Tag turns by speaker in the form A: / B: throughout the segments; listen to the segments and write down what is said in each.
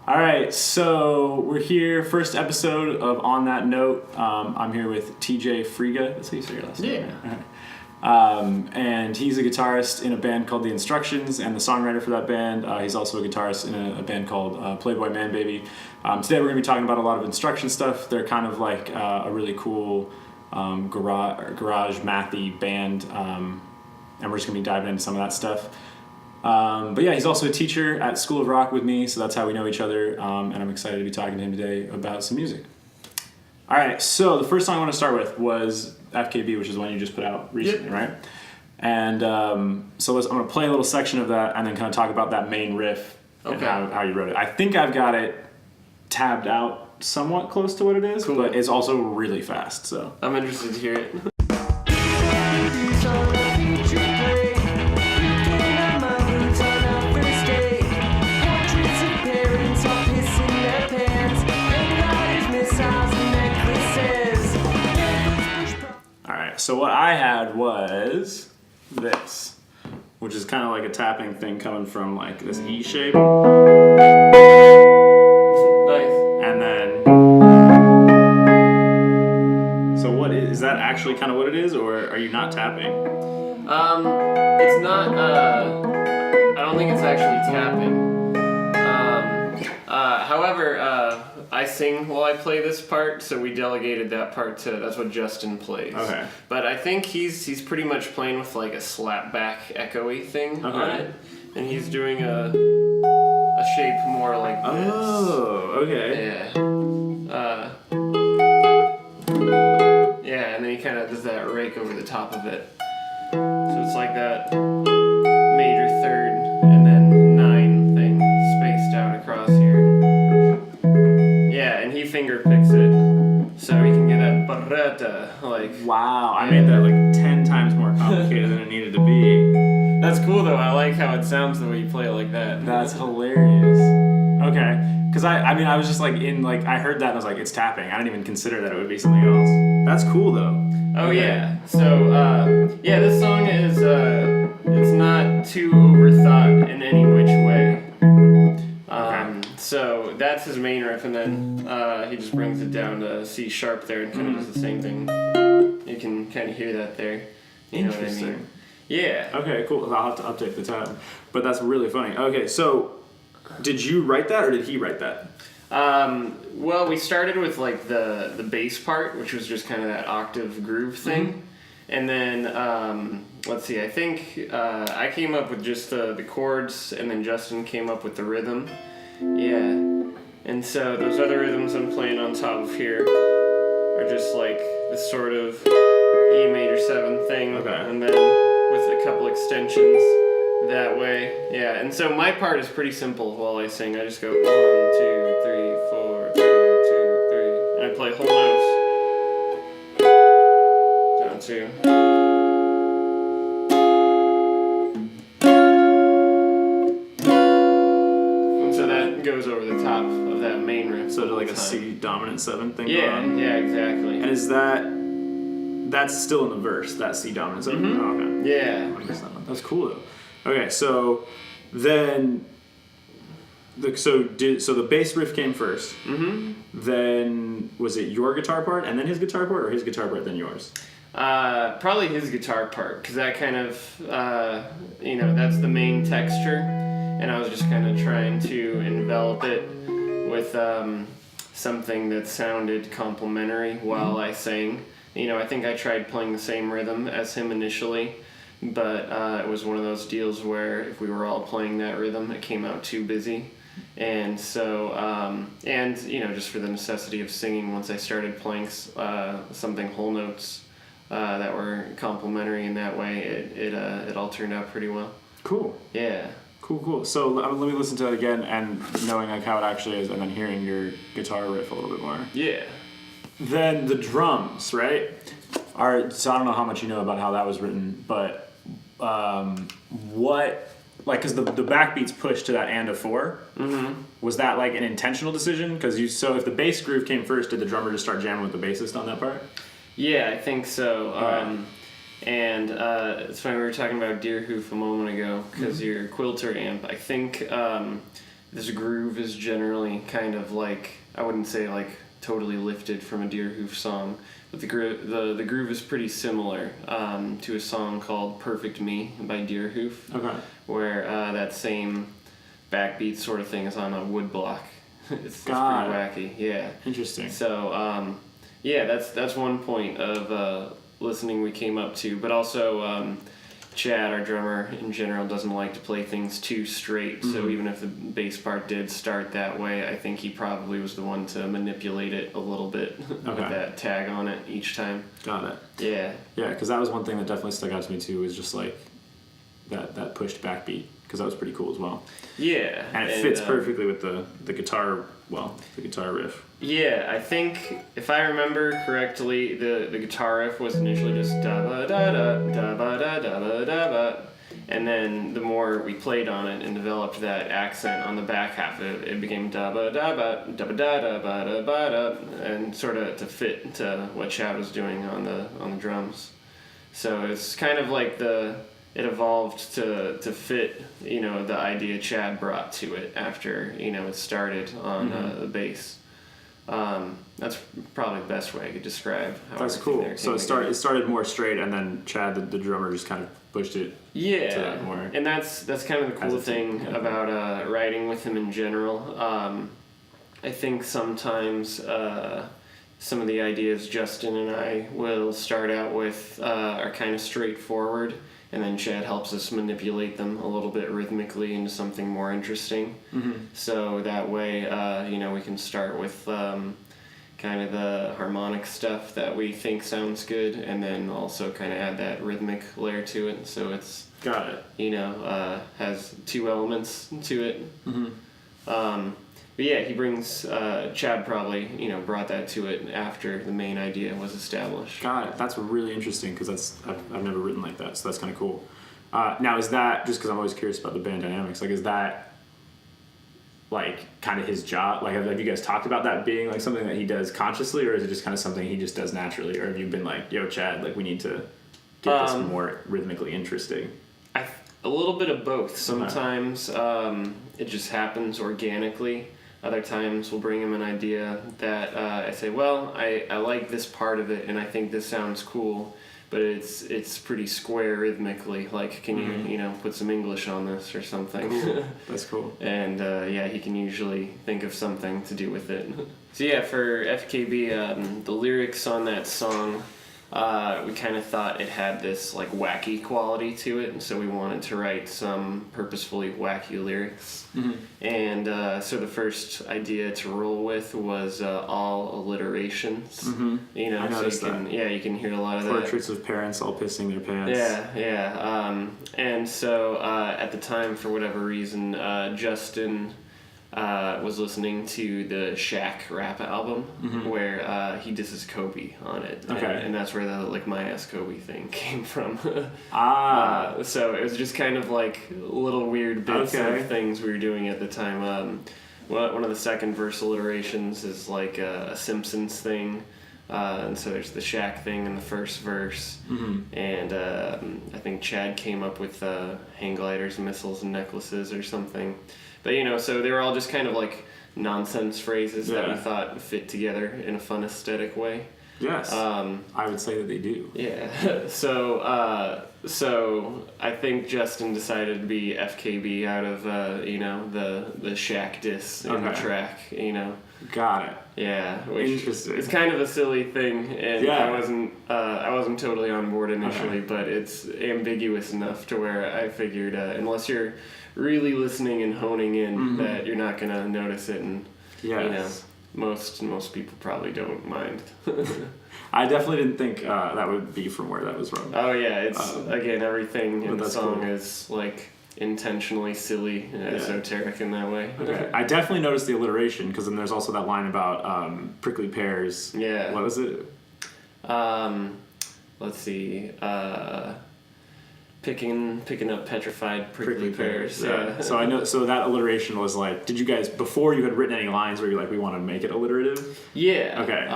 A: All right, so we're here, first episode of On That Note. I'm here with TJ Friga. That's how you say your last name?
B: Yeah.
A: And he's a guitarist in a band called The Instructions and the songwriter for that band. He's also a guitarist in a band called Playboy Man Baby. Today we're going to be talking about a lot of Instruction stuff. They're kind of like a really cool garage mathy band, and we're just going to be diving into some of that stuff. But yeah, he's also a teacher at School of Rock with me, so that's how we know each other, and I'm excited to be talking to him today about some music. Alright, so the first song I want to start with was F.K.B, which is the one you just put out recently, right? And so I'm going to play a little section of that and then kind of talk about that main riff and how you wrote it. I think I've got it tabbed out somewhat close to what it is, but it's also really fast, so.
B: I'm interested to hear it.
A: So what I had was this, which is kind of like a tapping thing coming from like this E shape.
B: Nice.
A: And then, so what is that actually kind of what it is, or are you not tapping?
B: It's not, I don't think it's actually tapping. However, I sing while I play this part, so we delegated that part to, that's what Justin plays.
A: Okay.
B: But I think he's pretty much playing with like a slapback echoey thing on it, and he's doing a shape more like this.
A: Oh, okay.
B: Yeah, and then he kind of does that rake over the top of it. So it's like that major third and then 9 thing spaced out across here. Yeah, and he finger picks it, so he can get that barretta, like...
A: Wow, I made that like 10 times more complicated than it needed to be.
B: That's cool though, I like how it sounds the way you play it like that.
A: That's hilarious. Okay, because I was just like I heard that and I was like, it's tapping. I didn't even consider that it would be something else. That's cool though.
B: Oh yeah, so this song is, it's not too overthought in any which way. So that's his main riff, and then he just brings it down to C sharp there and kind of does the same thing. You can kind of hear that there. You know what I mean? Yeah.
A: Okay, cool. I'll have to update the tab. But that's really funny. Okay, so did you write that or did he write that?
B: Well, we started with like the bass part, which was just kind of that octave groove thing. And then, let's see, I think I came up with just the chords, and then Justin came up with the rhythm. Yeah. And so those other rhythms I'm playing on top of here are just like this sort of E major 7 thing.
A: Okay.
B: And then with a couple extensions that way. Yeah, and so my part is pretty simple while I sing. I just go 1, 2, 3, 4, 2, 2, 3, and I play whole notes. Down 2. Goes over the top of that main riff.
A: So like a C dominant 7 thing?
B: Yeah, yeah, exactly.
A: And is that's still in the verse, that C dominant 7?
B: Mm-hmm.
A: Oh, okay.
B: Yeah.
A: That's cool though. Okay, so then so the bass riff came first.
B: Mm-hmm.
A: Then was it your guitar part and then his guitar part, or his guitar part then yours?
B: Probably his guitar part, because that kind of that's the main texture. And I was just kind of trying to envelop it with something that sounded complementary while I sang. I think I tried playing the same rhythm as him initially, but it was one of those deals where if we were all playing that rhythm, it came out too busy. And so, just for the necessity of singing, once I started playing something whole notes that were complementary in that way, it all turned out pretty well.
A: Cool.
B: Yeah.
A: Cool. So let me listen to it again, and knowing like how it actually is, and then hearing your guitar riff a little bit more.
B: Yeah.
A: Then the drums, right? So I don't know how much you know about how that was written, but because the backbeats push to that and a 4.
B: Mm-hmm.
A: Was that like an intentional decision? Because if the bass groove came first, did the drummer just start jamming with the bassist on that part?
B: Yeah, I think so. And it's funny, we were talking about Deerhoof a moment ago, because your Quilter amp, I think this groove is generally kind of like, I wouldn't say like totally lifted from a Deerhoof song, but the groove is pretty similar to a song called Perfect Me by Deerhoof.
A: Okay.
B: Where that same backbeat sort of thing is on a wood block. It's pretty wacky, yeah.
A: Interesting.
B: So, yeah, that's one point of listening we came up to, but also Chad, our drummer, in general, doesn't like to play things too straight, so even if the bass part did start that way, I think he probably was the one to manipulate it a little bit with that tag on it each time.
A: Got it.
B: Yeah.
A: Yeah, because that was one thing that definitely stuck out to me too, was just like that pushed backbeat, because that was pretty cool as well.
B: Yeah.
A: And it fits perfectly with the guitar, the guitar riff.
B: Yeah, I think if I remember correctly, the guitar riff was initially just da ba da da da ba da da ba da ba, and then the more we played on it and developed that accent on the back half, it became da ba da ba da ba da da ba da ba da, and sort of to fit to what Chad was doing on the drums. So it's kind of like it evolved to fit, the idea Chad brought to it after, it started on the bass. That's probably the best way I could describe how
A: that's cool. So it started more straight, and then Chad, the drummer, just kind of pushed it to that more.
B: And that's kind of the cool thing about writing with him in general. I think sometimes some of the ideas Justin and I will start out with are kind of straightforward, and then Chad helps us manipulate them a little bit rhythmically into something more interesting. So that way, we can start with kind of the harmonic stuff that we think sounds good, and then also kind of add that rhythmic layer to it. So it's
A: got it.
B: Has two elements to it. But yeah, he brings Chad probably brought that to it after the main idea was established.
A: Got it. That's really interesting, because I've never written like that, so that's kind of cool. Now, is that, just because I'm always curious about the band dynamics, like, is that like kind of his job? Like, have you guys talked about that being like something that he does consciously, or is it just kind of something he just does naturally? Or have you been like, yo, Chad, like, we need to get this more rhythmically interesting?
B: A little bit of both. Sometimes it just happens organically. Other times we'll bring him an idea that I say, well, I like this part of it, and I think this sounds cool, but it's pretty square rhythmically. Like, can you put some English on this or something?
A: Cool. That's cool.
B: And he can usually think of something to do with it. So yeah, for F.K.B, the lyrics on that song, we kind of thought it had this like wacky quality to it, and so we wanted to write some purposefully wacky lyrics. And so the first idea to roll with was all alliterations.
A: I noticed that.
B: Yeah, you can hear a lot of
A: portraits of parents all pissing their pants.
B: Yeah. And so at the time, for whatever reason, Justin was listening to the Shaq rap album where he disses Kobe on it. And that's where the like my ass Kobe thing came from. So it was just kind of like little weird bits of things we were doing at the time. One of the second verse alliterations is like a Simpsons thing. And so there's the Shaq thing in the first verse. And I think Chad came up with hang gliders, missiles, and necklaces or something. But, so they were all just kind of like nonsense phrases that we thought fit together in a fun aesthetic way.
A: Yes, I would say that they do.
B: Yeah, so I think Justin decided to be F.K.B out of, the Shaq diss in the track,
A: Got it.
B: Yeah, which
A: interesting.
B: It's kind of a silly thing, and I wasn't totally on board initially, but it's ambiguous enough to where I figured unless you're really listening and honing in, that you're not gonna notice it, and most people probably don't mind.
A: I definitely didn't think that would be from where that was from.
B: Oh yeah, it's again everything in the song is like intentionally silly and esoteric in that way.
A: Okay. I definitely noticed the alliteration, because then there's also that line about prickly pears.
B: Yeah.
A: What was it?
B: Let's see. Picking up petrified prickly pears.
A: Yeah. So I know. So that alliteration was like, did you guys, before you had written any lines, were you like, we want to make it alliterative?
B: Yeah.
A: Okay.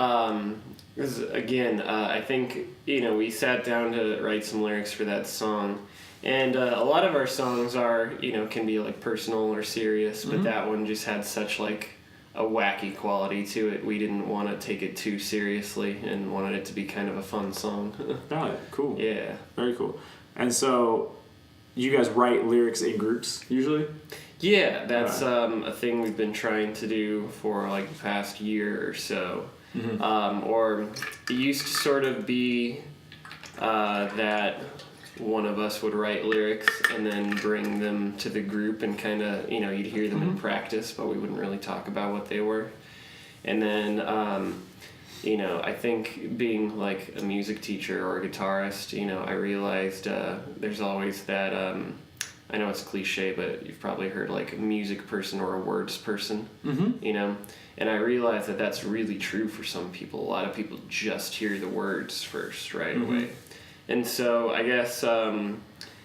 B: Because again, I think we sat down to write some lyrics for that song, And a lot of our songs are, can be like personal or serious, but that one just had such like a wacky quality to it. We didn't want to take it too seriously and wanted it to be kind of a fun song.
A: Oh, cool.
B: Yeah.
A: Very cool. And so you guys write lyrics in groups usually?
B: Yeah, that's a thing we've been trying to do for like the past year or so. Or it used to sort of be that one of us would write lyrics and then bring them to the group and kind of, you'd hear them in practice, but we wouldn't really talk about what they were. And then, I think being like a music teacher or a guitarist, I realized there's always that, I know it's cliche, but you've probably heard like a music person or a words person, and I realized that that's really true for some people. A lot of people just hear the words first right away. And so I guess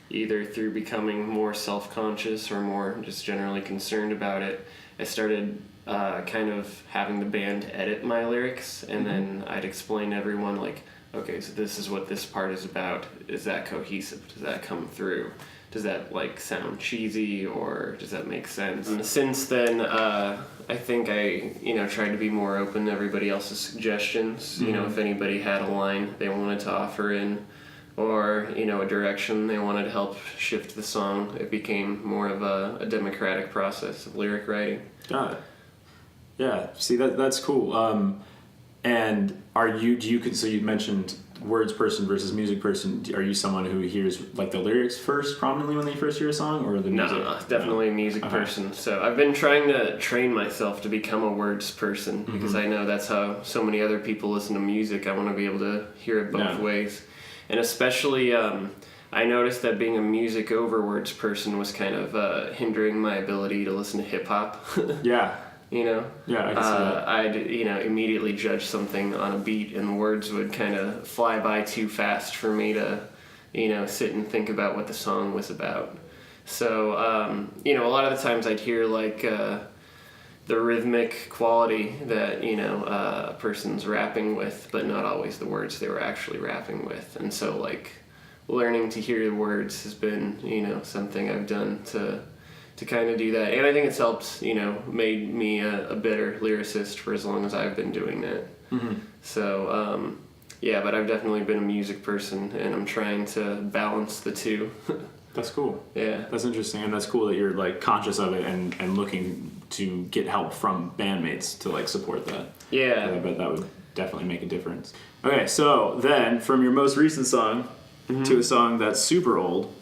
B: either through becoming more self-conscious or more just generally concerned about it, I started kind of having the band edit my lyrics, and then I'd explain to everyone like, okay, so this is what this part is about. Is that cohesive? Does that come through? Does that like sound cheesy, or does that make sense? And since then, I think I tried to be more open to everybody else's suggestions. If anybody had a line they wanted to offer in, or a direction they wanted to help shift the song, it became more of a democratic process of lyric writing.
A: Got it. Yeah. See, that's cool. And so you mentioned words person versus music person. Are you someone who hears like the lyrics first prominently when they first hear a song, or the music?
B: No, definitely a music person. So I've been trying to train myself to become a words person, because I know that's how so many other people listen to music. I want to be able to hear it both ways. And especially, I noticed that being a music over words person was kind of hindering my ability to listen to hip hop.
A: Yeah.
B: Yeah,
A: I can see that.
B: I'd immediately judge something on a beat, and words would kind of fly by too fast for me to sit and think about what the song was about. So a lot of the times I'd hear like the rhythmic quality that a person's rapping with, but not always the words they were actually rapping with. And so like learning to hear the words has been something I've done to kind of do that, and I think it's helped made me a better lyricist for as long as I've been doing that. So but I've definitely been a music person, and I'm trying to balance the two.
A: That's cool.
B: Yeah,
A: that's interesting, and that's cool that you're like conscious of it and looking to get help from bandmates to like support that.
B: Yeah,
A: I bet that would definitely make a difference. Okay, so then from your most recent song to a song that's super old,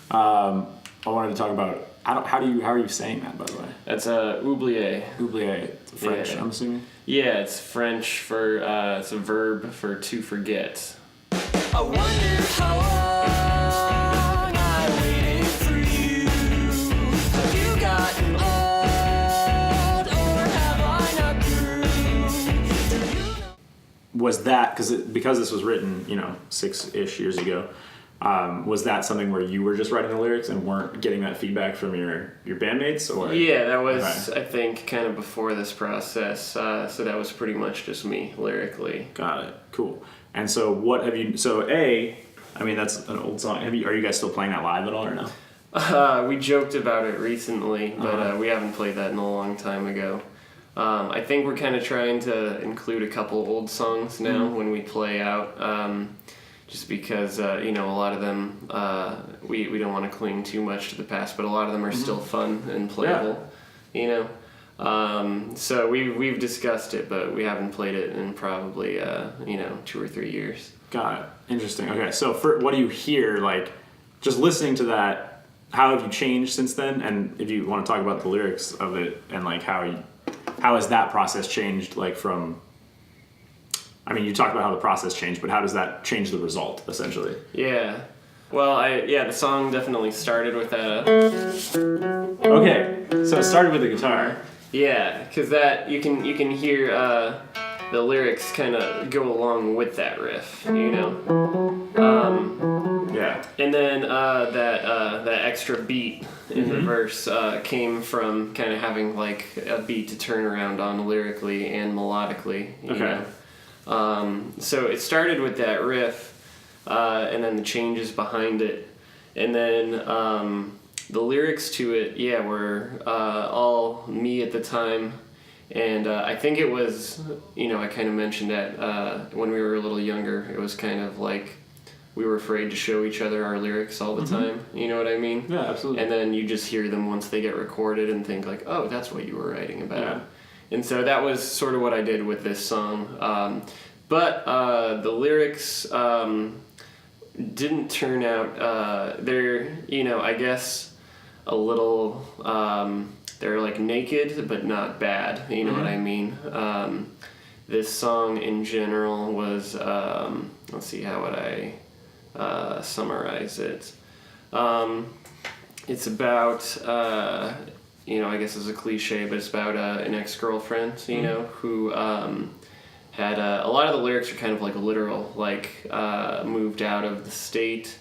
A: I wanted to talk about how are you saying that, by the way? That's
B: oublier.
A: Oublier, French, I'm assuming.
B: Yeah, it's French for it's a verb for to forget.
C: I wonder how long I waited for you. Have you gotten old, or have I not grew?
A: Was that because this was written 6-ish years ago? Was that something where you were just writing the lyrics and weren't getting that feedback from your bandmates? Or
B: yeah, that was I think kind of before this process. So that was pretty much just me lyrically.
A: Got it. Cool. And so what have you? So that's an old song. Are you guys still playing that live at all or no?
B: We joked about it recently, but we haven't played that in a long time ago. I think we're kind of trying to include a couple old songs now when we play out. Just because, a lot of them, we don't want to cling too much to the past, but a lot of them are still fun and playable, So we've discussed it, but we haven't played it in probably, 2 or 3 years.
A: Got it. Interesting. Okay, so what do you hear, like, just listening to that, how have you changed since then? And if you want to talk about the lyrics of it and, like, how has that process changed, like, from... you talked about how the process changed, but how does that change the result, essentially?
B: Yeah. Well, the song definitely started with that.
A: Okay, so it started with the guitar.
B: Yeah, because that you can hear the lyrics kind of go along with that riff,
A: Yeah.
B: And then that extra beat in the verse came from kind of having like a beat to turn around on lyrically and melodically. You know? So it started with that riff, and then the changes behind it, And then the lyrics to it, were all me at the time. And I think it was, I kind of mentioned that when we were a little younger, it was kind of like we were afraid to show each other our lyrics all the time. You know what I mean?
A: Yeah, absolutely.
B: And then you just hear them once they get recorded and think like, oh, that's what you were writing about.
A: Yeah.
B: And so that was sort of what I did with this song. But the lyrics didn't turn out, they're, I guess a little, they're like naked, but not bad. You know what I mean? This song in general was, let's see, how would I summarize it? It's about, I guess it's a cliche, but it's about an ex-girlfriend, who had a lot of the lyrics are kind of like literal, like moved out of the state,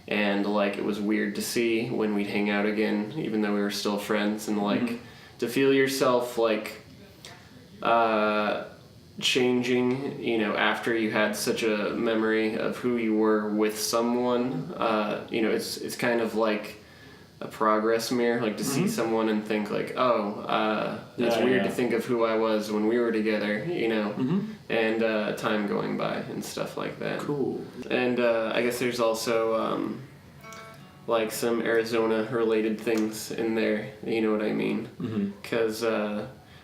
B: and like it was weird to see when we'd hang out again, even though we were still friends, and like to feel yourself like changing, after you had such a memory of who you were with someone. It's kind of like a progress mirror, like to see someone and think like, oh, it's weird to think of who I was when we were together, and time going by and stuff like that. Cool. And I guess there's also like some Arizona related things in there, you know what I mean? Because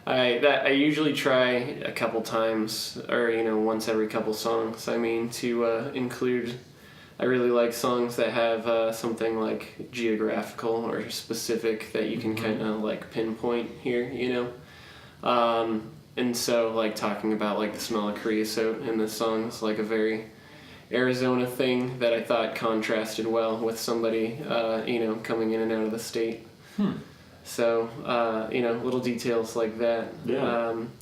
B: I usually try a couple times, or once every couple songs, to include. I really like songs that have something like geographical or specific that you can kind of like pinpoint here, and so like talking about like the smell of creosote in this song is like a very Arizona thing that I thought contrasted well with somebody coming in and out of the state. So, little details like that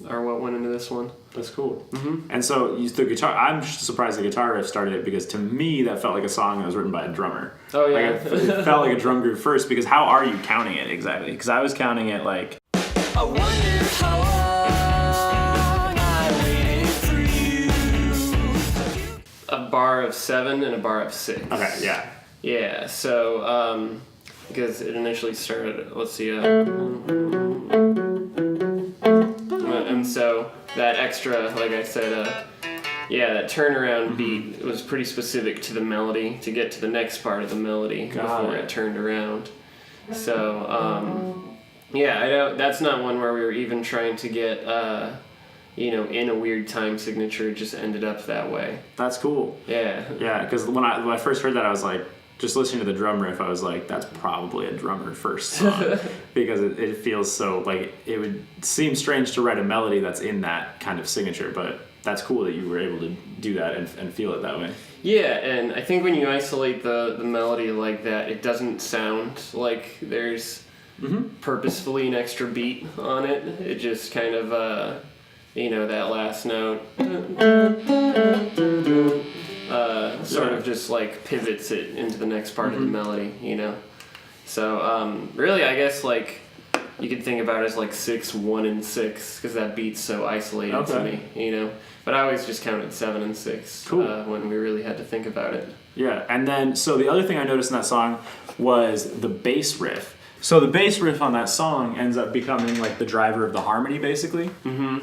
B: are what went into this one.
A: That's cool. And so the guitar, I'm surprised the guitar riff started it, because to me that felt like a song that was written by a drummer.
B: Oh, yeah.
A: Like it felt like a drum groove first, because how are you counting it exactly? Because I was counting it like...
C: I wonder how long I waited for you.
B: A bar of 7 and a bar of 6.
A: Okay, yeah.
B: Yeah, so, because it initially started, let's see, and so that extra, like I said, that turnaround beat was pretty specific to the melody, to get to the next part of the melody before it turned around. So, that's not one where we were even trying to get, in a weird time signature. It just ended up that way.
A: That's cool.
B: Yeah.
A: Yeah, because when I first heard that, I was like, just listening to the drum riff, I was like, that's probably a drummer first song. Because it feels so, like, it would seem strange to write a melody that's in that kind of signature, but that's cool that you were able to do that and feel it that way.
B: Yeah, and I think when you isolate the melody like that, it doesn't sound like there's purposefully an extra beat on it. It just kind of, that last note... sort of just like pivots it into the next part of the melody, So really, I guess like you could think about it as like 6, 1, and 6, because that beat's so isolated to me, But I always just counted 7 and 6 when we really had to think about it. Yeah,
A: and then so the other thing I noticed in that song was the bass riff. So the bass riff on that song ends up becoming like the driver of the harmony, basically,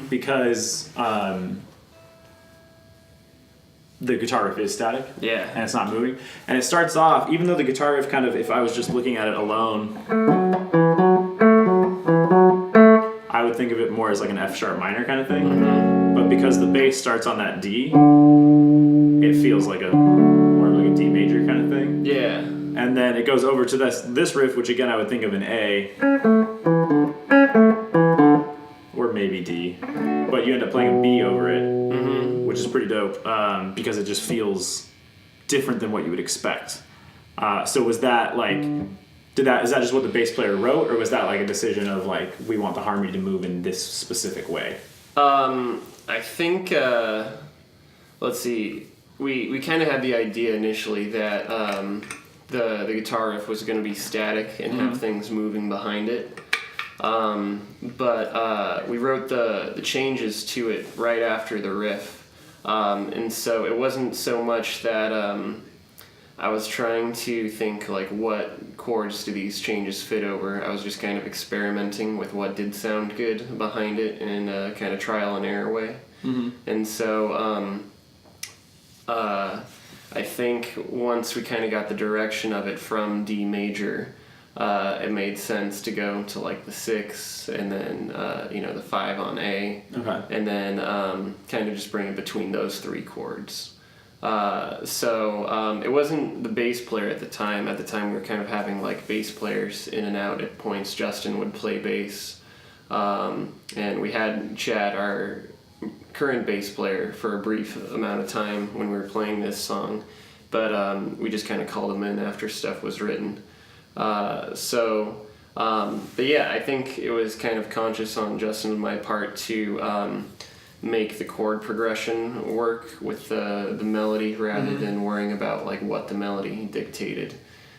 A: because the guitar riff is static, and it's not moving. And it starts off, even though the guitar riff kind of, if I was just looking at it alone, I would think of it more as like an F sharp minor kind of thing. But because the bass starts on that D, it feels like more like a D major kind of thing.
B: Yeah.
A: And then it goes over to this riff, which again I would think of an A, or maybe D, but you end up playing a B over it, which is pretty dope, because it just feels different than what you would expect. So was that like, is that just what the bass player wrote, or was that like a decision of like, we want the harmony to move in this specific way?
B: I think, let's see, we kind of had the idea initially that the guitar riff was going to be static and have things moving behind it. But we wrote the changes to it right after the riff. And so it wasn't so much that I was trying to think like what chords do these changes fit over. I was just kind of experimenting with what did sound good behind it in a kind of trial and error way. And so I think once we kind of got the direction of it from D major, it made sense to go to like the 6 and then the 5 on A, and then kind of just bring it between those 3 chords. So it wasn't the bass player at the time. At the time we were kind of having like bass players in and out at points. Justin would play bass, and we had Chad, our current bass player, for a brief amount of time when we were playing this song, but we just kind of called him in after stuff was written. But yeah, I think it was kind of conscious on Justin and my part to make the chord progression work with the melody rather than worrying about like what the melody dictated.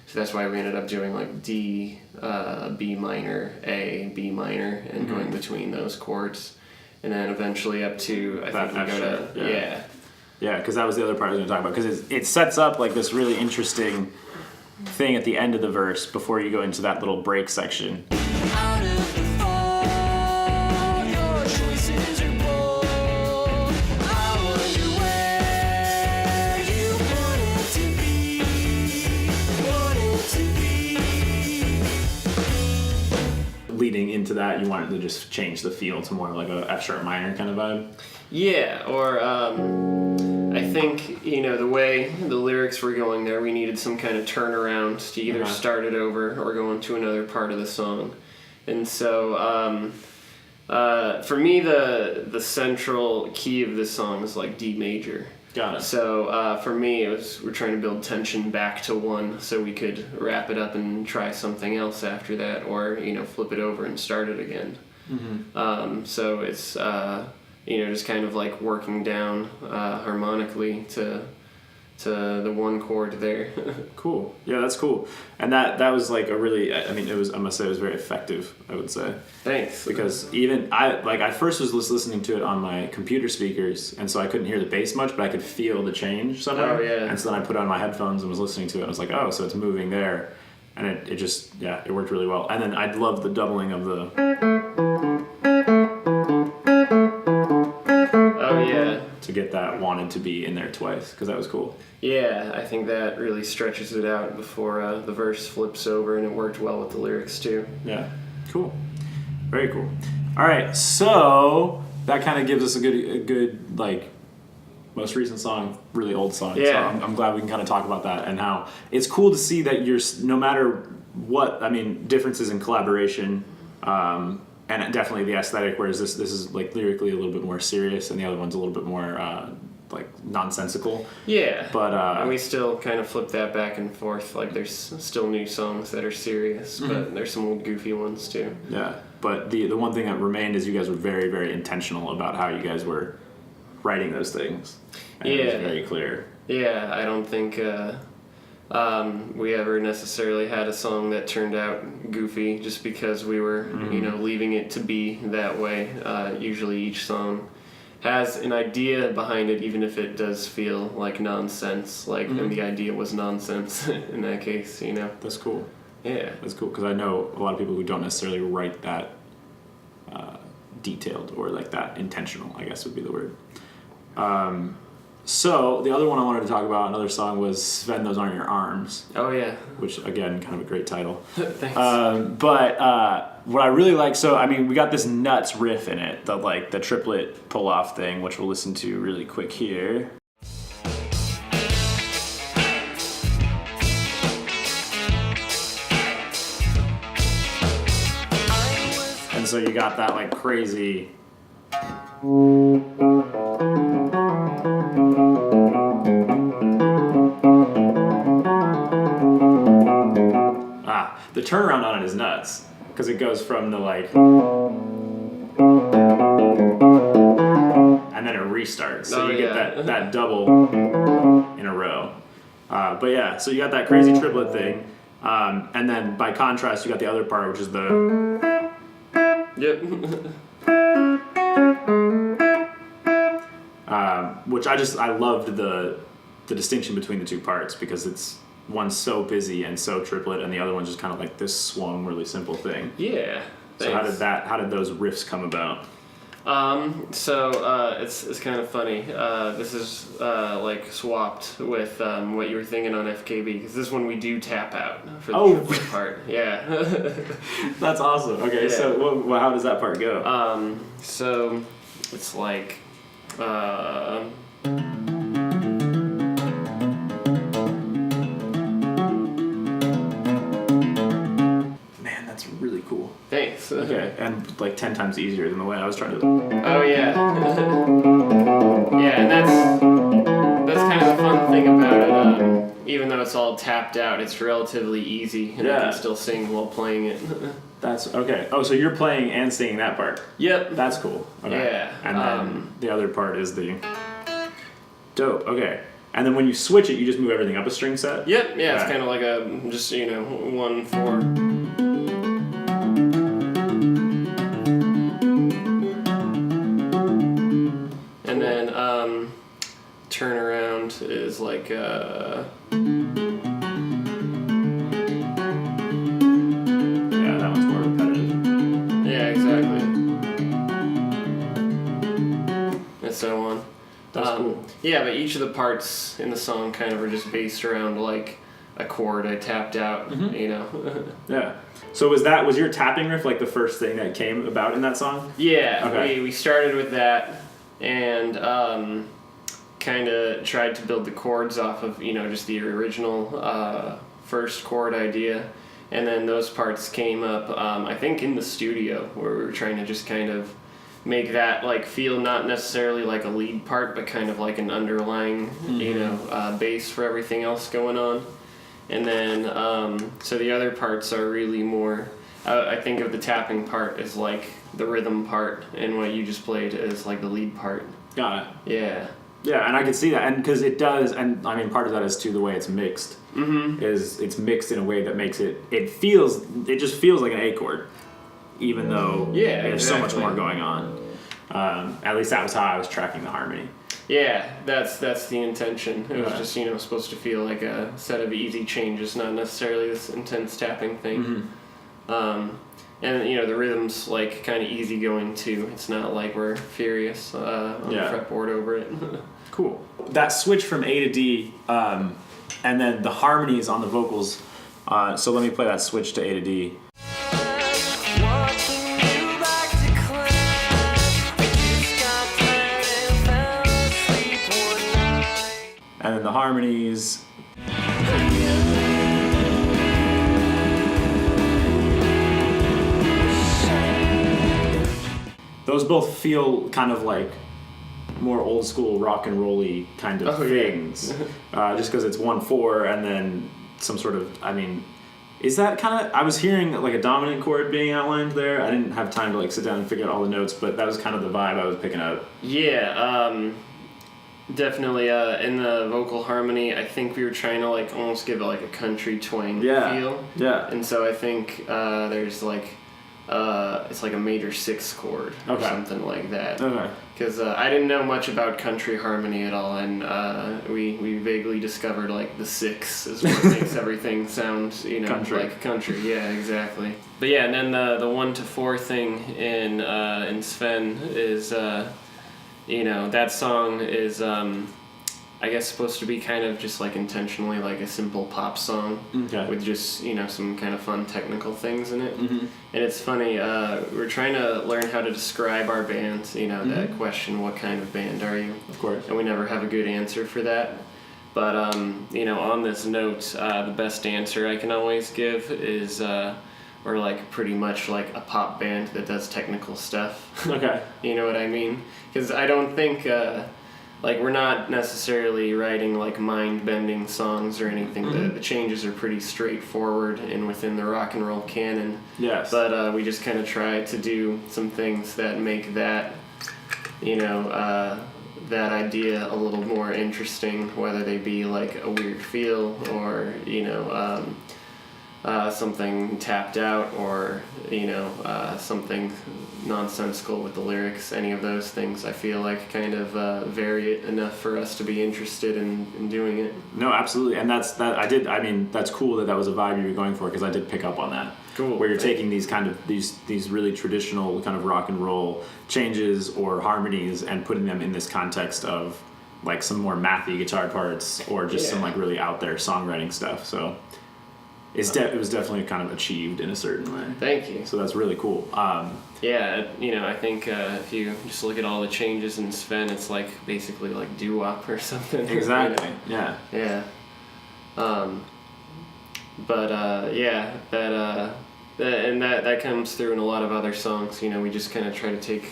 B: So that's why we ended up doing like D, B minor, A, B minor, and going between those chords. And then eventually up to, I think we go to, yeah.
A: Yeah, because that was the other part I was going to talk about. Because it sets up like this really interesting thing at the end of the verse before you go into that little break section.
C: Out of the fog, your choices are bold. I wonder where you wanted to be.
A: Leading into that, you wanted to just change the feel to more like a F sharp minor kind of vibe.
B: Yeah, or I think, the way the lyrics were going there, we needed some kind of turnaround to either start it over or go into another part of the song. And so, for me, the central key of this song is like D major.
A: Got it.
B: So, for me, we're trying to build tension back to 1 so we could wrap it up and try something else after that, or, flip it over and start it again. So it's, just kind of like working down harmonically to the 1 chord there.
A: Cool. Yeah, that's cool. And that was like a really, I must say it was very effective, I would say.
B: Thanks.
A: Because even I first was listening to it on my computer speakers, and so I couldn't hear the bass much, but I could feel the change somehow.
B: Oh, yeah.
A: And so then I put on my headphones and was listening to it, and I was like, oh, so it's moving there. And it just, it worked really well. And then I loved the doubling of the...
B: Oh, yeah.
A: To get that wanted to be in there twice, because that was cool.
B: Yeah, I think that really stretches it out before the verse flips over, and it worked well with the lyrics too.
A: Yeah, cool. Very cool. All right, so that kind of gives us a good like most recent song, really old song.
B: Yeah.
A: So I'm glad we can kind of talk about that and how it's cool to see that you're, no matter what, differences in collaboration, and definitely the aesthetic, whereas this is like lyrically a little bit more serious and the other one's a little bit more like nonsensical.
B: Yeah.
A: But
B: and we still kind of flip that back and forth. Like there's still new songs that are serious, but there's some old goofy ones too.
A: Yeah. But the one thing that remained is you guys were very, very intentional about how you guys were writing those things. And it was very clear.
B: Yeah, I don't think we ever necessarily had a song that turned out goofy just because we were, leaving it to be that way. Usually each song has an idea behind it, even if it does feel like nonsense. And the idea was nonsense in that case,
A: That's cool.
B: Yeah.
A: That's cool, because I know a lot of people who don't necessarily write that detailed or like that intentional, I guess would be the word. So the other one I wanted to talk about, another song, was Sven, Those Aren't Your Arms.
B: Oh, yeah.
A: Which, again, kind of a great title.
B: Thanks.
A: But what I really like, we got this nuts riff in it, the triplet pull-off thing, which we'll listen to really quick here. And so you got that like crazy... The turnaround on it is nuts, because it goes from the like, and then it restarts, so you get that double in a row. But yeah, so you got that crazy triplet thing, and then by contrast, you got the other part, which is the.
B: Yep.
A: Which I loved the distinction between the two parts, because it's one's so busy and so triplet, and the other one's just kind of like this swung, really simple thing.
B: Yeah.
A: So how did those riffs come about?
B: It's kind of funny. This is like swapped with what you were thinking on F.K.B. because this one we do tap out for the triplet part. Yeah.
A: That's awesome. Okay,
B: Yeah.
A: so how does that part go?
B: So it's like.
A: Man, that's really cool.
B: Thanks.
A: Okay, and like 10 times easier than the way I was trying to.
B: Oh yeah. Yeah, and that's kind of the fun thing about it. Even though it's all tapped out, it's relatively easy, and I can still sing while playing it.
A: That's okay. Oh, so you're playing and singing that part.
B: Yep.
A: That's cool. Okay.
B: Yeah.
A: And then the other part is the dope. Okay. And then when you switch it, you just move everything up a string set.
B: Yep. Yeah. It's
A: Right.
B: kind of like a just 1/4. And then turnaround is like
A: Yeah, that one's more repetitive.
B: yeah, exactly. And so on.
A: That's cool.
B: Yeah, but each of the parts in the song kind of are just based around like a chord I tapped out,
A: Yeah. So was your tapping riff like the first thing that came about in that song?
B: Yeah,
A: Okay.
B: we started with that and kind of tried to build the chords off of, just the original first chord idea. And then those parts came up, I think, in the studio where we were trying to just kind of make that like feel not necessarily like a lead part, but kind of like an underlying, bass for everything else going on. And then, so the other parts are really more, I think of the tapping part as like the rhythm part, and what you just played is like the lead part.
A: Got it.
B: Yeah.
A: Yeah, and I can see that, and because it does, and I mean part of that is too the way it's mixed.
B: Mm-hmm.
A: Is it's mixed in a way that makes it just feels like an A chord, even though there's so much more going on. At least that was how I was tracking the harmony.
B: Yeah, that's the intention. It was just supposed to feel like a set of easy changes, not necessarily this intense tapping thing.
A: Mm-hmm.
B: And the rhythm's like kind of easygoing too. It's not like we're furious on the fretboard over it.
A: Cool. That switch from A to D, and then the harmonies on the vocals. So let me play that switch to A to D.
C: Watching you back to class, I just got tired and fell asleep one night.
A: And then the harmonies. Those both feel kind of like more old school rock and roll-y kind of things. Just because it's 1/4 and then some sort of, is that kind of, I was hearing like a dominant chord being outlined there. I didn't have time to like sit down and figure out all the notes, but that was kind of the vibe I was picking up.
B: Yeah, definitely in the vocal harmony, I think we were trying to like almost give it like a country twang feel.
A: Yeah.
B: And so I think there's like it's like a major 6 chord or something like that.
A: Okay.
B: Because I didn't know much about country harmony at all, and we vaguely discovered like the 6 is what makes everything sound
A: country.
B: like country. Yeah, exactly. But yeah, and then the 1/4 thing in Sven is that song is I guess supposed to be kind of just like intentionally like a simple pop song with just some kind of fun technical things in it.
A: Mm-hmm.
B: And it's funny, we're trying to learn how to describe our band, that question, what kind of band are you?
A: Of course.
B: And we never have a good answer for that. But on this note, the best answer I can always give is we're like pretty much like a pop band that does technical stuff.
A: Okay.
B: You know what I mean? Because I don't think like we're not necessarily writing like mind-bending songs or anything. The changes are pretty straightforward and within the rock and roll canon.
A: Yes.
B: But we just kind of try to do some things that make that that idea a little more interesting, whether they be like a weird feel or something tapped out, or something nonsensical with the lyrics. Any of those things I feel like kind of vary it enough for us to be interested in doing it.
A: No, absolutely, and that's cool that was a vibe you were going for, because I did pick up on that.
B: Cool.
A: Where you're taking these kind of these really traditional kind of rock and roll changes or harmonies and putting them in this context of like some more mathy guitar parts, or just some like really out there songwriting stuff. So it was definitely kind of achieved in a certain way.
B: Thank you.
A: So that's really cool.
B: I think if you just look at all the changes in Sven, it's like basically like doo-wop or something.
A: Exactly. Yeah.
B: Yeah. That comes through in a lot of other songs. We just kind of try to take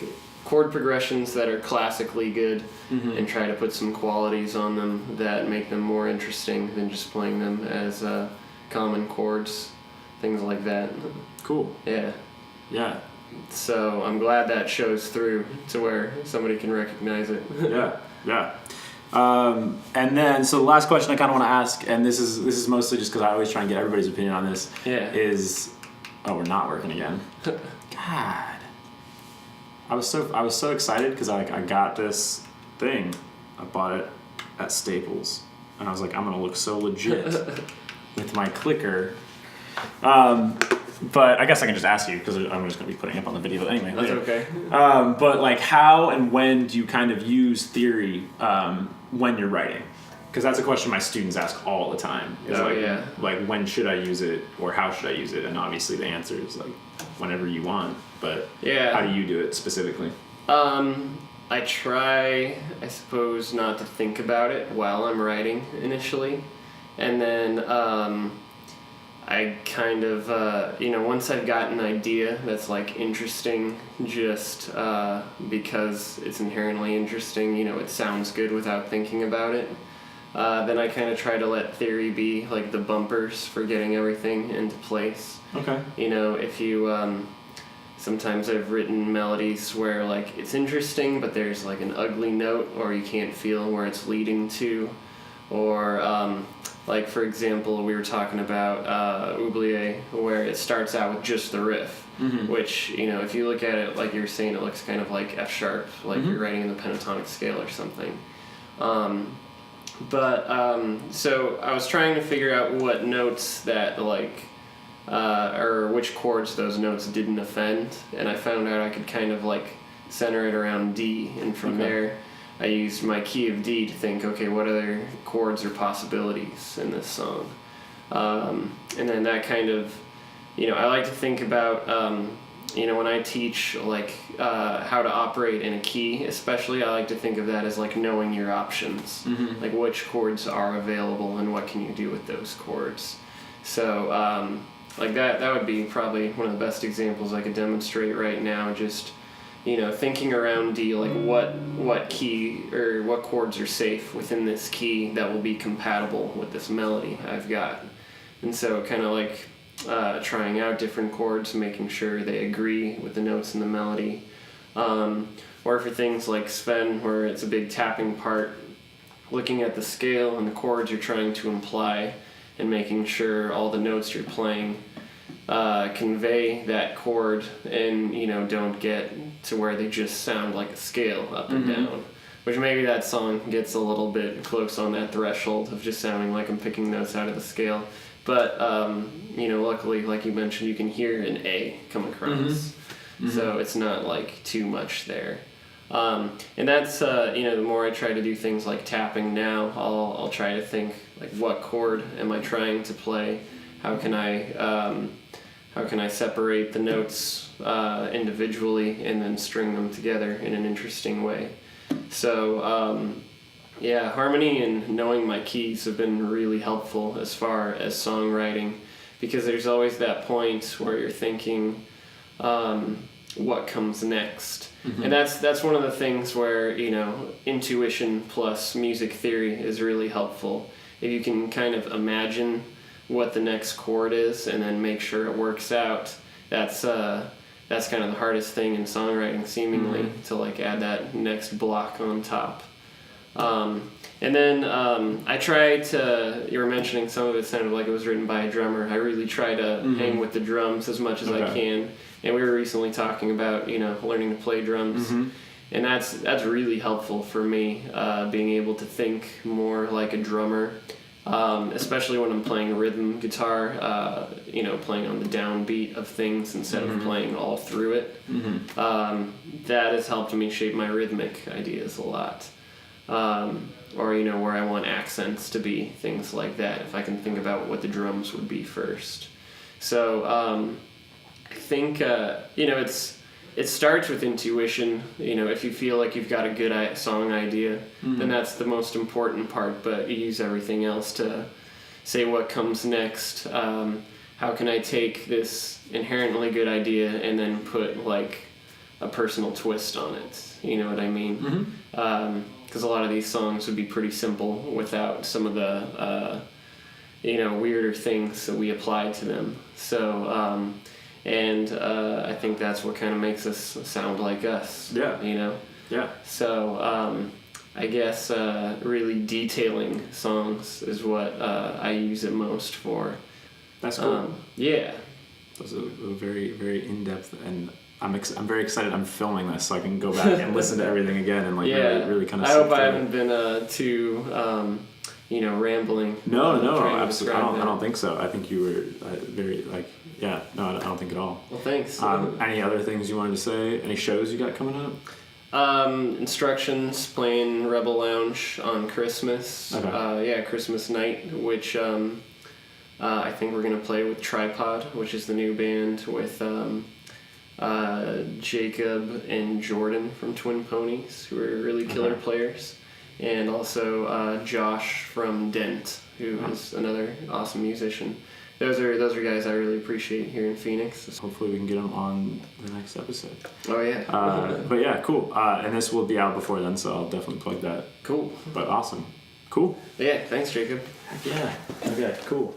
B: chord progressions that are classically good and try to put some qualities on them that make them more interesting than just playing them as common chords, things like that.
A: Cool.
B: Yeah.
A: Yeah.
B: So I'm glad that shows through to where somebody can recognize it.
A: Yeah. And then, so the last question I kind of want to ask, and this is mostly just because I always try and get everybody's opinion on this.
B: Yeah.
A: We're not working again. God. I was so excited because I got this thing. I bought it at Staples, and I was like, I'm gonna look so legit with my clicker. But I guess I can just ask you, because I'm just going to be putting it up on the video anyway.
B: That's
A: later.
B: okay.
A: But like, how and when do you kind of use theory when you're writing? Because that's a question my students ask all the time. Like, when should I use it, or how should I use it? And obviously the answer is like whenever you want. But how do you do it specifically?
B: I try, I suppose, not to think about it while I'm writing initially, and then I kind of, once I've got an idea that's like interesting, just because it's inherently interesting, it sounds good without thinking about it, then I kind of try to let theory be like the bumpers for getting everything into place.
A: Okay.
B: If you, sometimes I've written melodies where like it's interesting, but there's like an ugly note, or you can't feel where it's leading to, or like, for example, we were talking about Oublier, where it starts out with just the riff, which, if you look at it, like you were saying, it looks kind of like F sharp, like you're writing in the pentatonic scale or something. So I was trying to figure out what notes that, like, or which chords those notes didn't offend, and I found out I could kind of, like, center it around D, and from there I used my key of D to think, okay, what other chords or possibilities in this song? And then that kind of, I like to think about, when I teach, like, how to operate in a key, especially, I like to think of that as, like, knowing your options. Like, which chords are available and what can you do with those chords. So, like, that would be probably one of the best examples I could demonstrate right now, just thinking around D, like what key or what chords are safe within this key that will be compatible with this melody I've got. And so kind of like trying out different chords, making sure they agree with the notes in the melody. Or for things like Sven, where it's a big tapping part, looking at the scale and the chords you're trying to imply and making sure all the notes you're playing convey that chord and, don't get to where they just sound like a scale up and down. Which maybe that song gets a little bit close on that threshold of just sounding like I'm picking notes out of the scale. But, luckily, like you mentioned, you can hear an A come across. So it's not, like, too much there. And that's, the more I try to do things like tapping now, I'll try to think, like, what chord am I trying to play? How can I separate the notes individually and then string them together in an interesting way? So, harmony and knowing my keys have been really helpful as far as songwriting, because there's always that point where you're thinking, what comes next? And that's one of the things where, intuition plus music theory is really helpful. If you can kind of imagine what the next chord is and then make sure it works out, that's kind of the hardest thing in songwriting, seemingly, to like add that next block on top. And then I try to, you were mentioning some of it sounded like it was written by a drummer. I really try to hang with the drums as much as I can. And we were recently talking about, learning to play drums. And that's really helpful for me, being able to think more like a drummer, especially when I'm playing rhythm guitar, playing on the downbeat of things instead of playing all through it. That has helped me shape my rhythmic ideas a lot. Or where I want accents to be, things like that, if I can think about what the drums would be first. So I think it starts with intuition. If you feel like you've got a good song idea, then that's the most important part, but you use everything else to say what comes next. How can I take this inherently good idea and then put like a personal twist on it? You know what I mean? Because a lot of these songs would be pretty simple without some of the weirder things that we applied to them. So I think that's what kind of makes us sound like us.
A: Yeah.
B: So I guess really detailing songs is what I use it most for.
A: That's cool.
B: Yeah.
A: That was a very, very in-depth, and I'm very excited. I'm filming this so I can go back and listen to everything again and really kind of.
B: I hope I haven't been too rambling.
A: No, absolutely. I don't think so. I think you were very no, I don't think at all.
B: Well, thanks.
A: Any other things you wanted to say? Any shows you got coming up?
B: Instructions playing Rebel Lounge on Christmas.
A: Okay.
B: Christmas night, which I think we're gonna play with Tripod, which is the new band with Jacob and Jordan from Twin Ponies, who are really killer players, and also Josh from Dent, who is another awesome musician. Those are guys I really appreciate here in Phoenix.
A: Hopefully we can get them on the next episode.
B: Oh yeah.
A: But yeah, cool. And this will be out before then, so I'll definitely plug that.
B: Cool.
A: But awesome. Cool.
B: Yeah. Thanks, Jacob.
A: Yeah. Okay. Cool.